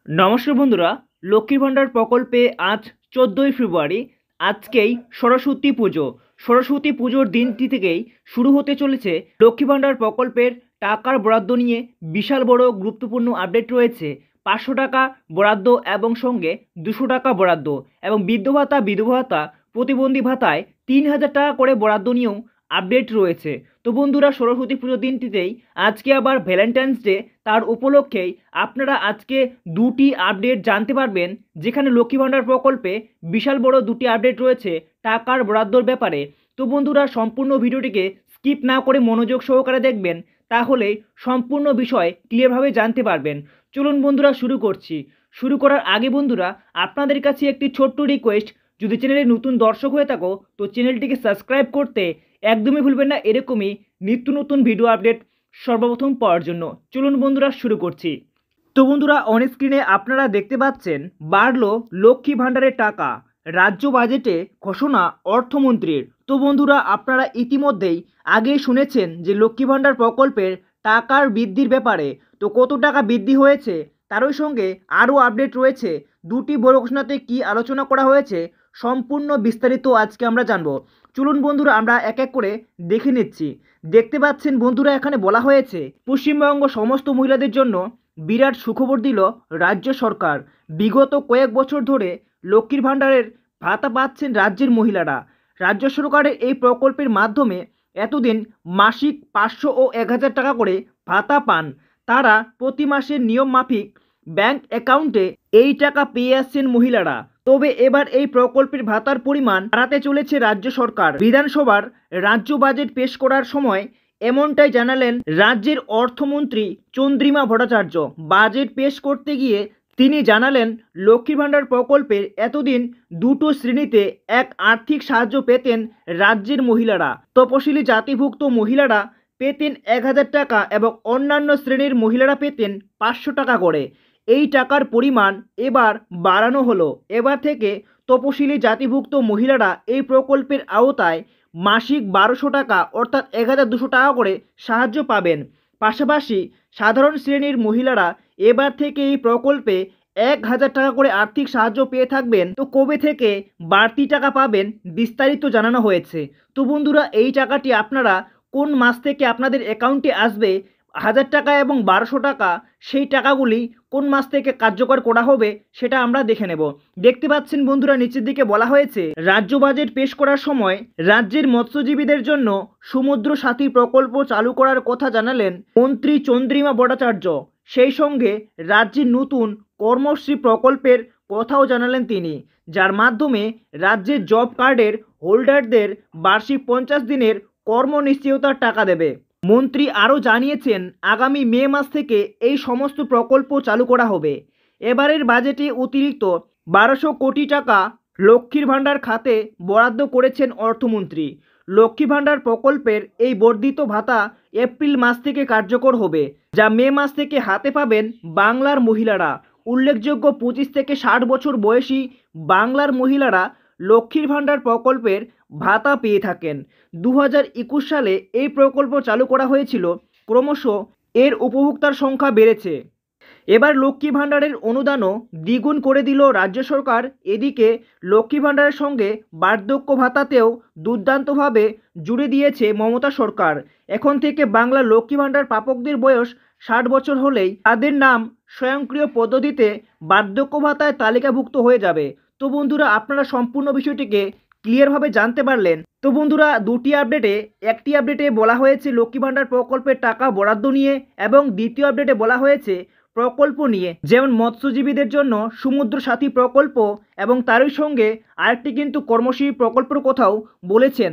নমস্কার বন্ধুরা, লক্ষ্মীর ভাণ্ডার প্রকল্পে আজ 14ই ফেব্রুয়ারি। আজকেই সরস্বতী পুজো। সরস্বতী পুজোর দিনটি থেকেই শুরু হতে চলেছে লক্ষ্মী ভাণ্ডার প্রকল্পের টাকার বরাদ্দ নিয়ে বিশাল বড় গুরুত্বপূর্ণ আপডেট রয়েছে। 500 টাকা বরাদ্দ এবং সঙ্গে 200 টাকা বরাদ্দ এবং বিধবা ভাতা প্রতিবন্ধী ভাতায় 3000 টাকা করে বরাদ্দ নিয়েও আপডেট রয়েছে। তো বন্ধুরা, সরস্বতী পুজোর দিনটিতেই আজকে আবার ভ্যালেন্টাইন্স ডে, তার উপলক্ষেই আপনারা আজকে দুটি আপডেট জানতে পারবেন, যেখানে লক্ষ্মী ভাণ্ডার প্রকল্পে বিশাল বড় দুটি আপডেট রয়েছে টাকার বরাদ্দর ব্যাপারে। তো বন্ধুরা, সম্পূর্ণ ভিডিওটিকে স্কিপ না করে মনোযোগ সহকারে দেখবেন, তাহলে সম্পূর্ণ বিষয় ক্লিয়ারভাবে জানতে পারবেন। চলুন বন্ধুরা, শুরু করছি। শুরু করার আগে বন্ধুরা, আপনাদের কাছে একটি ছোট্ট রিকোয়েস্ট, যদি চ্যানেলে নতুন দর্শক হয়ে থাকো তো চ্যানেলটিকে সাবস্ক্রাইব করতে একদমই ভুলবেন না, এরকমই নিত্য নতুন ভিডিও আপডেট সর্বপ্রথম পাওয়ার জন্য। চলুন বন্ধুরা, শুরু করছি। তো বন্ধুরা, অন স্ক্রিনে আপনারা দেখতে পাচ্ছেন বাড়লো লক্ষ্মী ভাণ্ডারের টাকা, রাজ্য বাজেটে ঘোষণা অর্থমন্ত্রীর। তো বন্ধুরা, আপনারা ইতিমধ্যেই আগেই শুনেছেন যে লক্ষ্মী ভাণ্ডার প্রকল্পের টাকার বৃদ্ধির ব্যাপারে। তো কত টাকা বৃদ্ধি হয়েছে তারই সঙ্গে আরও আপডেট রয়েছে। দুটি বড় ঘোষণাতে কী আলোচনা করা হয়েছে সম্পূর্ণ বিস্তারিত আজকে আমরা জানবো। চলুন বন্ধুরা, আমরা এক এক করে দেখে নিচ্ছি। দেখতে পাচ্ছেন বন্ধুরা, এখানে বলা হয়েছে পশ্চিমবঙ্গ সমস্ত মহিলাদের জন্য বিরাট সুখবর দিল রাজ্য সরকার। বিগত কয়েক বছর ধরে লক্ষ্মীর ভাণ্ডারের ভাতা পাচ্ছেন রাজ্যের মহিলারা। রাজ্য সরকারের এই প্রকল্পের মাধ্যমে এতদিন মাসিক 500 ও 1000 টাকা করে ভাতা পান। তারা প্রতি মাসের নিয়ম মাফিক ব্যাংক অ্যাকাউন্টে এই টাকা পেয়ে আসছেন মহিলারা। তবে এবার এই প্রকল্পের ভাতার পরিমাণ বাড়াতে চলেছে রাজ্য সরকার। বিধানসভার রাজ্য বাজেট পেশ করার সময় এমনটাই জানালেন রাজ্যের অর্থমন্ত্রী চন্দ্রিমা ভট্টাচার্য। বাজেট পেশ করতে গিয়ে তিনি জানালেন, লক্ষ্মীর ভাণ্ডার প্রকল্পের এতদিন দুটো শ্রেণীতে এক আর্থিক সাহায্য পেতেন রাজ্যের মহিলারা। তপশিলি জাতিভুক্ত মহিলারা পেতেন 1000 টাকা এবং অন্যান্য শ্রেণীর মহিলারা পেতেন 500 টাকা করে। এই টাকার পরিমাণ এবার বাড়ানো হলো। এবার থেকে তপশিলি জাতিভুক্ত মহিলারা এই প্রকল্পের আওতায় মাসিক 1200 টাকা অর্থাৎ 1200 টাকা করে সাহায্য পাবেন। পাশাপাশি সাধারণ শ্রেণীর মহিলারা এবার থেকে এই প্রকল্পে 1000 টাকা করে আর্থিক সাহায্য পেয়ে থাকবেন। তো কবে থেকে বাড়তি টাকা পাবেন বিস্তারিত জানানো হয়েছে। তো বন্ধুরা, এই টাকাটি আপনারা কোন মাস থেকে আপনাদের অ্যাকাউন্টে আসবে 1000 টাকা এবং 1200 টাকা, সেই টাকাগুলি কোন মাস থেকে কার্যকর করা হবে সেটা আমরা দেখে নেব। দেখতে পাচ্ছেন বন্ধুরা, নিচের দিকে বলা হয়েছে রাজ্য বাজেট পেশ করার সময় রাজ্যের মৎস্যজীবীদের জন্য সমুদ্র সাথী প্রকল্প চালু করার কথা জানালেন মন্ত্রী চন্দ্রিমা ভট্টাচার্য। সেই সঙ্গে রাজ্যের নতুন কর্মশ্রী প্রকল্পের কথাও জানালেন তিনি, যার মাধ্যমে রাজ্যের জব কার্ডের হোল্ডারদের বার্ষিক 50 দিনের কর্মনিশ্চয়তার টাকা দেবে। মন্ত্রী আরও জানিয়েছেন, আগামী মে মাস থেকে এই সমস্ত প্রকল্প চালু করা হবে। এবারের বাজেটে অতিরিক্ত 1200 কোটি টাকা লক্ষ্মীর ভাণ্ডার খাতে বরাদ্দ করেছেন অর্থমন্ত্রী। লক্ষ্মী ভাণ্ডার প্রকল্পের এই বর্ধিত ভাতা এপ্রিল মাস থেকে কার্যকর হবে, যা মে মাস থেকে হাতে পাবেন বাংলার মহিলারা। উল্লেখযোগ্য, 25 থেকে 60 বছর বয়সী বাংলার মহিলারা লক্ষ্মীর ভাণ্ডার প্রকল্পের ভাতা পেয়ে থাকেন। 2021 সালে এই প্রকল্প চালু করা হয়েছিল। ক্রমশ এর উপভোক্তার সংখ্যা বেড়েছে। এবার লক্ষ্মী ভাণ্ডারের অনুদানও দ্বিগুণ করে দিল রাজ্য সরকার। এদিকে লক্ষ্মী ভাণ্ডারের সঙ্গে বার্ধক্য ভাতাতেও দুর্দান্তভাবে জুড়ে দিয়েছে মমতা সরকার। এখন থেকে বাংলা লক্ষ্মী ভাণ্ডার প্রাপকদের বয়স 60 বছর হলেই তাদের নাম স্বয়ংক্রিয় পদ্ধতিতে বার্ধক্য ভাতায় তালিকাভুক্ত হয়ে যাবে। তো বন্ধুরা, আপনারা সম্পূর্ণ বিষয়টিকে ক্লিয়ারভাবে জানতে পারলেন। তো বন্ধুরা, দুটি আপডেটে, একটি আপডেটে বলা হয়েছে লক্ষ্মী ভাণ্ডার প্রকল্পের টাকা বরাদ্দ নিয়ে এবং দ্বিতীয় আপডেটে বলা হয়েছে প্রকল্প নিয়ে, যেমন মৎস্যজীবীদের জন্য সমুদ্র সাথী প্রকল্প এবং তারই সঙ্গে আরেকটি কিন্তু কর্মশ্রী প্রকল্পের কথাও বলেছেন।